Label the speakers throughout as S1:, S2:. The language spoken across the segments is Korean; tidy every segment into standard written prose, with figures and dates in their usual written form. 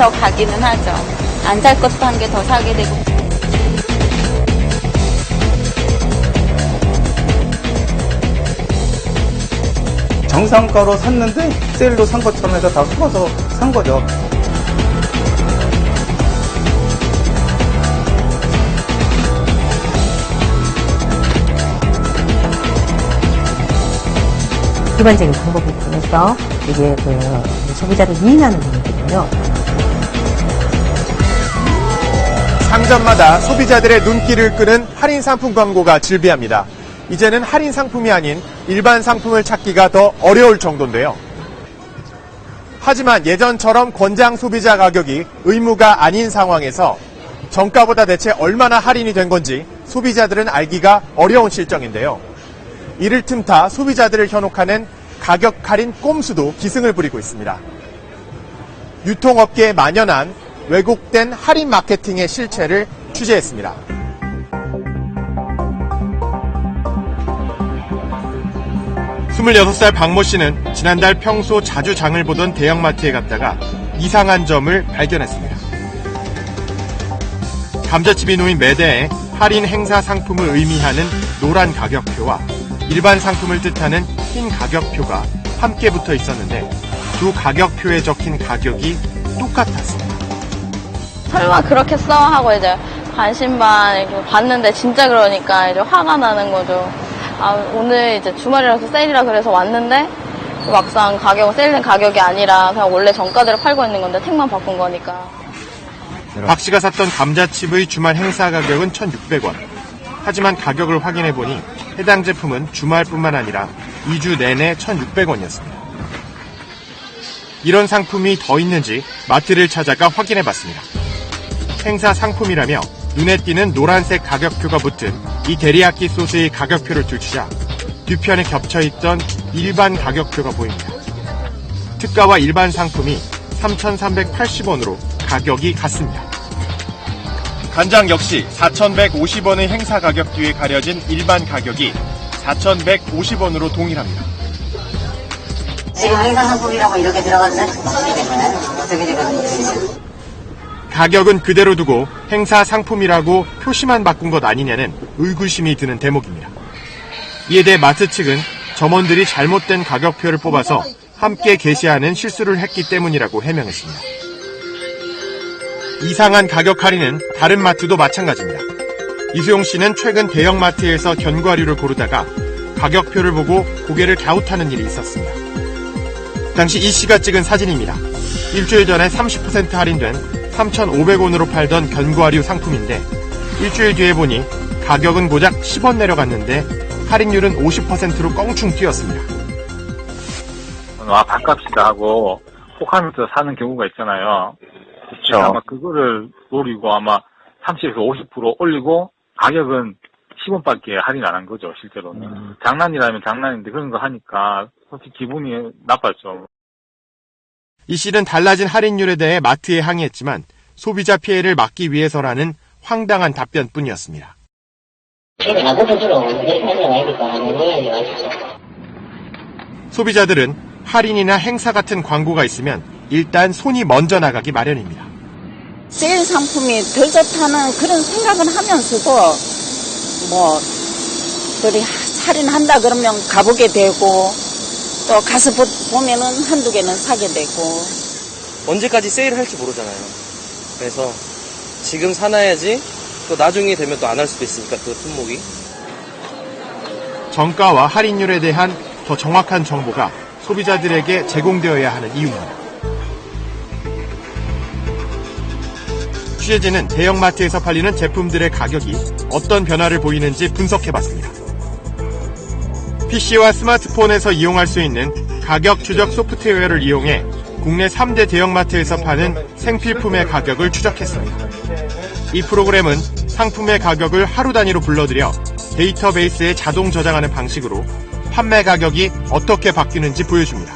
S1: 더 가기는 하죠. 안 살 것도 한 개 더 사게 되고.
S2: 정상가로 샀는데 세일로 산 것처럼 해서 다 풀어서 산 거죠.
S3: 일반적인 방법을 통해서 이게 소비자를 유인하는 부분이거든요.
S4: 상점마다 소비자들의 눈길을 끄는 할인 상품 광고가 즐비합니다. 이제는 할인 상품이 아닌 일반 상품을 찾기가 더 어려울 정도인데요. 하지만 예전처럼 권장 소비자 가격이 의무가 아닌 상황에서 정가보다 대체 얼마나 할인이 된 건지 소비자들은 알기가 어려운 실정인데요. 이를 틈타 소비자들을 현혹하는 가격 할인 꼼수도 기승을 부리고 있습니다. 유통업계에 만연한 왜곡된 할인 마케팅의 실체를 취재했습니다. (26살) 박모 씨는 지난달 평소 자주 장을 보던 대형마트에 갔다가 이상한 점을 발견했습니다. 감자칩이 놓인 매대에 할인 행사 상품을 의미하는 노란 가격표와 일반 상품을 뜻하는 흰 가격표가 함께 붙어 있었는데 두 가격표에 적힌 가격이 똑같았습니다.
S5: 설마 그렇게 써? 하고 이제 반신반 이렇게 봤는데 진짜 그러니까 이제 화가 나는 거죠. 오늘 이제 주말이라서 세일이라 그래서 왔는데 막상 가격은 세일된 가격이 아니라 그냥 원래 정가대로 팔고 있는 건데 택만 바꾼 거니까.
S4: 박 씨가 샀던 감자칩의 주말 행사 가격은 1,600원. 하지만 가격을 확인해보니 해당 제품은 주말뿐만 아니라 2주 내내 1,600원이었습니다. 이런 상품이 더 있는지 마트를 찾아가 확인해봤습니다. 행사 상품이라며 눈에 띄는 노란색 가격표가 붙은 이 데리야끼 소스의 가격표를 들추자 뒤편에 겹쳐있던 일반 가격표가 보입니다. 특가와 일반 상품이 3,380원으로 가격이 같습니다. 간장 역시 4,150원의 행사 가격 뒤에 가려진 일반 가격이 4,150원으로 동일합니다.
S6: 지금 행사 상품이라고 이렇게 들어가는 어떻게 되거든요.
S4: 가격은 그대로 두고 행사 상품이라고 표시만 바꾼 것 아니냐는 의구심이 드는 대목입니다. 이에 대해 마트 측은 점원들이 잘못된 가격표를 뽑아서 함께 게시하는 실수를 했기 때문이라고 해명했습니다. 이상한 가격 할인은 다른 마트도 마찬가지입니다. 이수용 씨는 최근 대형마트에서 견과류를 고르다가 가격표를 보고 고개를 갸웃하는 일이 있었습니다. 당시 이 씨가 찍은 사진입니다. 일주일 전에 30% 할인된 3,500원으로 팔던 견과류 상품인데 일주일 뒤에 보니 가격은 고작 10원 내려갔는데 할인율은 50%로 껑충 뛰었습니다.
S7: 반값이다 하고 혹하면서 사는 경우가 있잖아요.
S8: 그렇죠.
S7: 아마 그거를 노리고 아마 30에서 50% 올리고 가격은 10원밖에 할인 안 한 거죠, 실제로는. 장난이라면 장난인데 그런 거 하니까 솔직히 기분이 나빴죠.
S4: 이 씨는 달라진 할인율에 대해 마트에 항의했지만 소비자 피해를 막기 위해서라는 황당한 답변뿐이었습니다. 소비자들은 할인이나 행사 같은 광고가 있으면 일단 손이 먼저 나가기 마련입니다.
S1: 세일 상품이 덜 좋다는 그런 생각은 하면서도 그리 할인한다 그러면 가보게 되고 또 가서 보면은 한두 개는 사게 되고.
S9: 언제까지 세일을 할지 모르잖아요. 그래서 지금 사놔야지 또 나중에 되면 또 안 할 수도 있으니까 그 품목이.
S4: 정가와 할인율에 대한 더 정확한 정보가 소비자들에게 제공되어야 하는 이유입니다. 취재진은 대형마트에서 팔리는 제품들의 가격이 어떤 변화를 보이는지 분석해봤습니다. PC와 스마트폰에서 이용할 수 있는 가격 추적 소프트웨어를 이용해 국내 3대 대형마트에서 파는 생필품의 가격을 추적했습니다. 이 프로그램은 상품의 가격을 하루 단위로 불러들여 데이터베이스에 자동 저장하는 방식으로 판매 가격이 어떻게 바뀌는지 보여줍니다.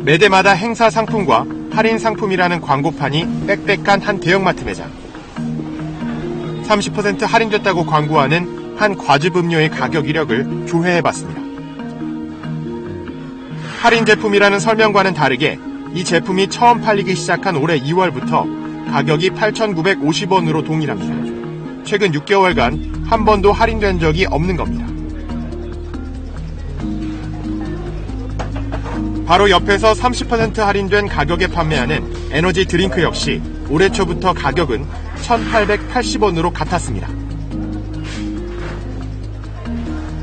S4: 매대마다 행사 상품과 할인 상품이라는 광고판이 빽빽한 한 대형마트 매장. 30% 할인됐다고 광고하는 한 과즙음료의 가격 이력을 조회해봤습니다. 할인 제품이라는 설명과는 다르게 이 제품이 처음 팔리기 시작한 올해 2월부터 가격이 8,950원으로 동일합니다. 최근 6개월간 한 번도 할인된 적이 없는 겁니다. 바로 옆에서 30% 할인된 가격에 판매하는 에너지 드링크 역시 올해 초부터 가격은 1,880원으로 같았습니다.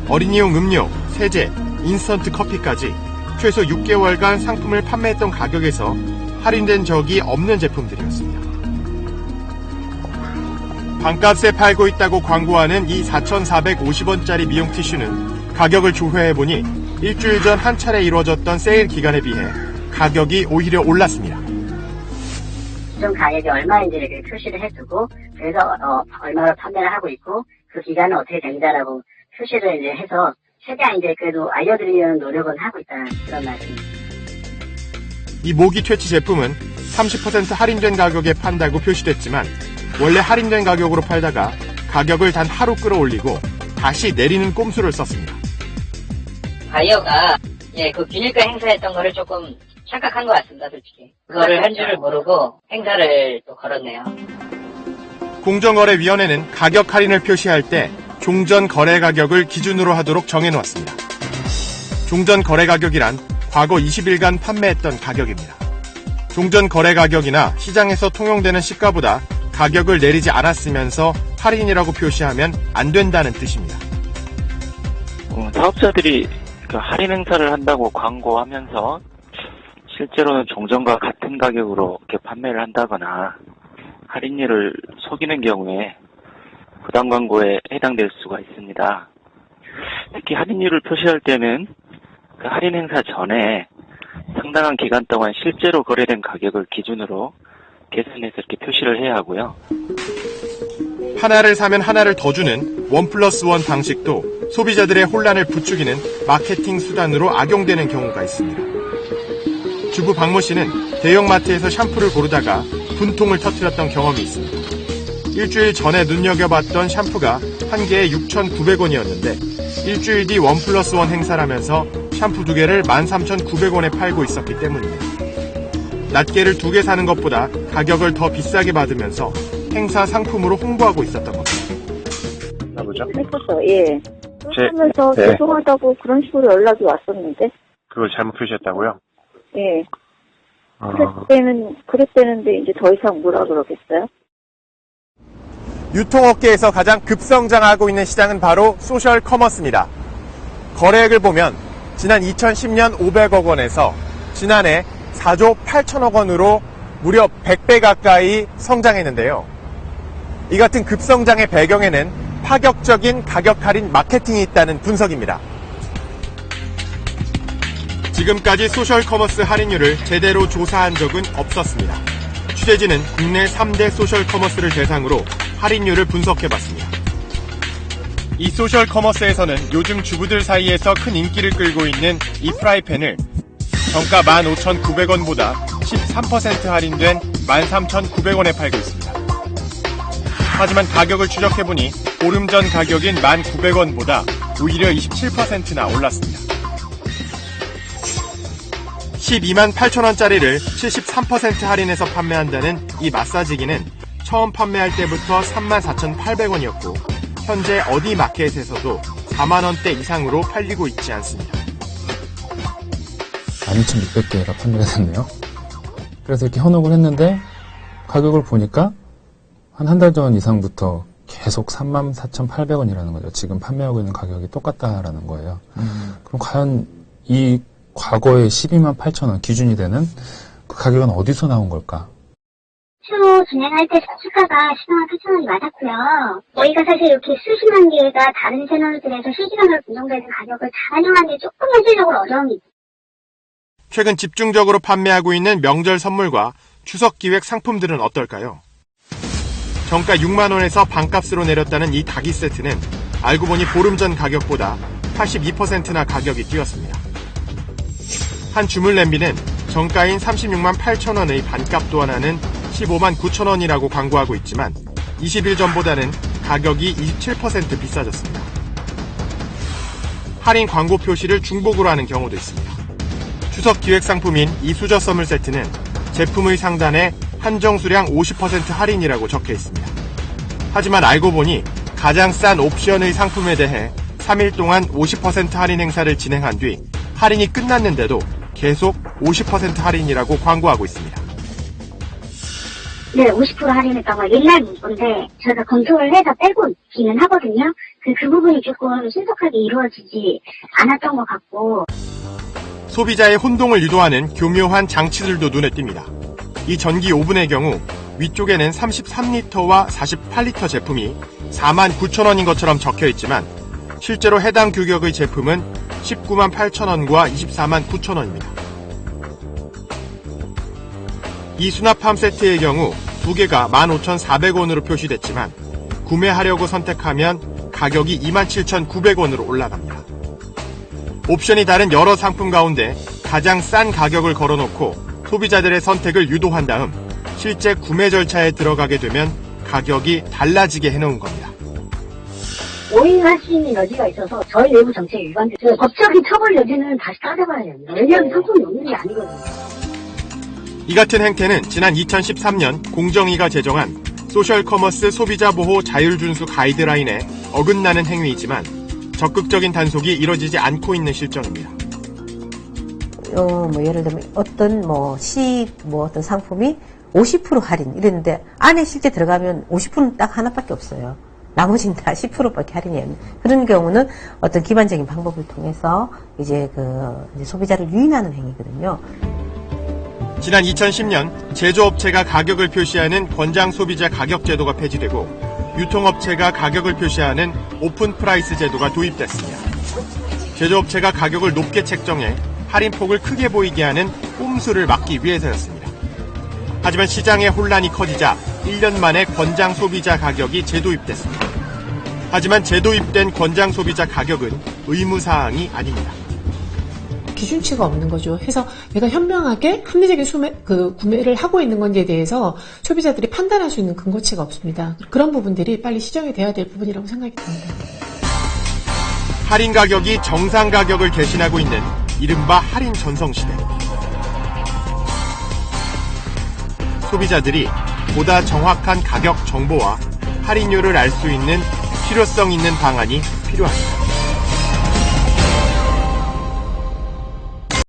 S4: 어린이용 음료, 세제, 인스턴트 커피까지 최소 6개월간 상품을 판매했던 가격에서 할인된 적이 없는 제품들이었습니다. 반값에 팔고 있다고 광고하는 이 4,450원짜리 미용 티슈는 가격을 조회해보니 일주일 전 한 차례 이루어졌던 세일 기간에 비해 가격이 오히려 올랐습니다.
S6: 기존 가격이 얼마인지를 표시를 해두고 그래서 얼마로 판매를 하고 있고 그 기간은 어떻게 된다라고 표시를 이제 해서 최대한 이제 그래도 알려드리려는 노력은 하고 있다는 그런 말씀입니다.
S4: 이 모기 퇴치 제품은 30% 할인된 가격에 판다고 표시됐지만 원래 할인된 가격으로 팔다가 가격을 단 하루 끌어올리고 다시 내리는 꼼수를 썼습니다.
S6: 바이어가 그 균일가 행사했던 거를 조금 착각한 것 같습니다, 솔직히. 그거를 한 줄을 모르고 행사를 또 걸었네요.
S4: 공정거래위원회는 가격 할인을 표시할 때 종전 거래 가격을 기준으로 하도록 정해놓았습니다. 종전 거래 가격이란 과거 20일간 판매했던 가격입니다. 종전 거래 가격이나 시장에서 통용되는 시가보다 가격을 내리지 않았으면서 할인이라고 표시하면 안 된다는 뜻입니다.
S8: 사업자들이 할인 행사를 한다고 광고하면서 실제로는 종전과 같은 가격으로 이렇게 판매를 한다거나 할인율을 속이는 경우에 부당 광고에 해당될 수가 있습니다. 특히 할인율을 표시할 때는 그 할인 행사 전에 상당한 기간 동안 실제로 거래된 가격을 기준으로 계산해서 이렇게 표시를 해야 하고요.
S4: 하나를 사면 하나를 더 주는 1+1 방식도 소비자들의 혼란을 부추기는 마케팅 수단으로 악용되는 경우가 있습니다. 주부 박모 씨는 대형마트에서 샴푸를 고르다가 분통을 터뜨렸던 경험이 있습니다. 일주일 전에 눈여겨봤던 샴푸가 한 개에 6,900원이었는데 일주일 뒤 1+1 행사라면서 샴푸 2개를 13,900원에 팔고 있었기 때문입니다. 낱개를 2개 사는 것보다 가격을 더 비싸게 받으면서 행사 상품으로 홍보하고 있었던 겁니다.
S10: 나보죠?
S11: 했었어요. 예. 그러면서 죄송하다고 그런 식으로 연락이 왔었는데.
S10: 그걸 잘못 표시했다고요?
S11: 예. 그랬대는데 이제 더 이상 뭐라 그러겠어요?
S4: 유통업계에서 가장 급성장하고 있는 시장은 바로 소셜 커머스입니다. 거래액을 보면 지난 2010년 500억 원에서 지난해 4조 8천억 원으로 무려 100배 가까이 성장했는데요. 이 같은 급성장의 배경에는 파격적인 가격 할인 마케팅이 있다는 분석입니다. 지금까지 소셜 커머스 할인율을 제대로 조사한 적은 없었습니다. 취재진은 국내 3대 소셜 커머스를 대상으로 할인율을 분석해봤습니다. 이 소셜 커머스에서는 요즘 주부들 사이에서 큰 인기를 끌고 있는 이 프라이팬을 정가 15,900원보다 13% 할인된 13,900원에 팔고 있습니다. 하지만 가격을 추적해보니 보름 전 가격인 1,900원보다 오히려 27%나 올랐습니다. 12만 8천원짜리를 73% 할인해서 판매한다는 이 마사지기는 처음 판매할 때부터 34,800원이었고 현재 어디 마켓에서도 4만원대 이상으로 팔리고 있지 않습니다.
S12: 12,600개가 판매가 됐네요. 그래서 이렇게 현혹을 했는데 가격을 보니까 한 달 전 이상부터 계속 34,800원이라는 거죠. 지금 판매하고 있는 가격이 똑같다라는 거예요. 그럼 과연 이 과거의 12만 8천원 기준이 되는 그 가격은 어디서 나온 걸까?
S13: 초 진행할 때 수가가 10만 8천원이 맞았고요. 저희가 사실 이렇게 수십만 개가 다른 채널들에서 실시간으로 분석되는 가격을 다 반영하는 게 조금 현실적으로 어려움이 있어요.
S4: 최근 집중적으로 판매하고 있는 명절 선물과 추석 기획 상품들은 어떨까요? 정가 6만원에서 반값으로 내렸다는 이 닭이 세트는 알고 보니 보름 전 가격보다 82%나 가격이 뛰었습니다. 한 주물 냄비는 정가인 36만 8천원의 반값 또한 하는 15만 9천원이라고 광고하고 있지만 20일 전보다는 가격이 27% 비싸졌습니다. 할인 광고 표시를 중복으로 하는 경우도 있습니다. 추석 기획 상품인 이 수저 선물 세트는 제품의 상단에 한정 수량 50% 할인이라고 적혀 있습니다. 하지만 알고 보니 가장 싼 옵션의 상품에 대해 3일 동안 50% 할인 행사를 진행한 뒤 할인이 끝났는데도 계속 50% 할인이라고 광고하고 있습니다.
S13: 네, 50% 할인했다고 옛날 문건데 저희가 검토를 해서 빼고 있기는 하거든요. 그 부분이 조금 신속하게 이루어지지 않았던 것 같고.
S4: 소비자의 혼동을 유도하는 교묘한 장치들도 눈에 띕니다. 이 전기 오븐의 경우 위쪽에는 33리터와 48리터 제품이 49,000원인 것처럼 적혀 있지만 실제로 해당 규격의 제품은 198,000원과 249,000원입니다. 이 수납함 세트의 경우 두 개가 15,400원으로 표시됐지만 구매하려고 선택하면 가격이 27,900원으로 올라갑니다. 옵션이 다른 여러 상품 가운데 가장 싼 가격을 걸어놓고 소비자들의 선택을 유도한 다음 실제 구매 절차에 들어가게 되면 가격이 달라지게 해놓은 겁니다.
S6: 오인할 수 있는 여지가 있어서 저희 내부 정책에 위반돼서 법적인 처벌 여지는 다시 따져봐야 됩니다. 왜냐하면 상품이 없는 게 아니거든요.
S4: 이 같은 행태는 지난 2013년 공정위가 제정한 소셜 커머스 소비자 보호 자율 준수 가이드라인에 어긋나는 행위이지만 적극적인 단속이 이뤄지지 않고 있는 실정입니다.
S3: 예를 들면 어떤 어떤 상품이 50% 할인 이랬는데 안에 실제 들어가면 50%는 딱 하나밖에 없어요. 나머지는 다 10%밖에 할인이 없는 그런 경우는 어떤 기반적인 방법을 통해서 이제 소비자를 유인하는 행위거든요.
S4: 지난 2010년 제조업체가 가격을 표시하는 권장 소비자 가격 제도가 폐지되고 유통업체가 가격을 표시하는 오픈 프라이스 제도가 도입됐습니다. 제조업체가 가격을 높게 책정해 할인폭을 크게 보이게 하는 꼼수를 막기 위해서였습니다. 하지만 시장의 혼란이 커지자 1년 만에 권장 소비자 가격이 재도입됐습니다. 하지만 재도입된 권장 소비자 가격은 의무사항이 아닙니다.
S14: 기준치가 없는 거죠. 해서 내가 현명하게 합리적인 구매를 하고 있는 건지에 대해서 소비자들이 판단할 수 있는 근거치가 없습니다. 그런 부분들이 빨리 시정이 돼야 될 부분이라고 생각이 듭니다.
S4: 할인 가격이 정상 가격을 대신하고 있는 이른바 할인 전성시대. 소비자들이 보다 정확한 가격 정보와 할인율을 알 수 있는 실효성 있는 방안이 필요합니다.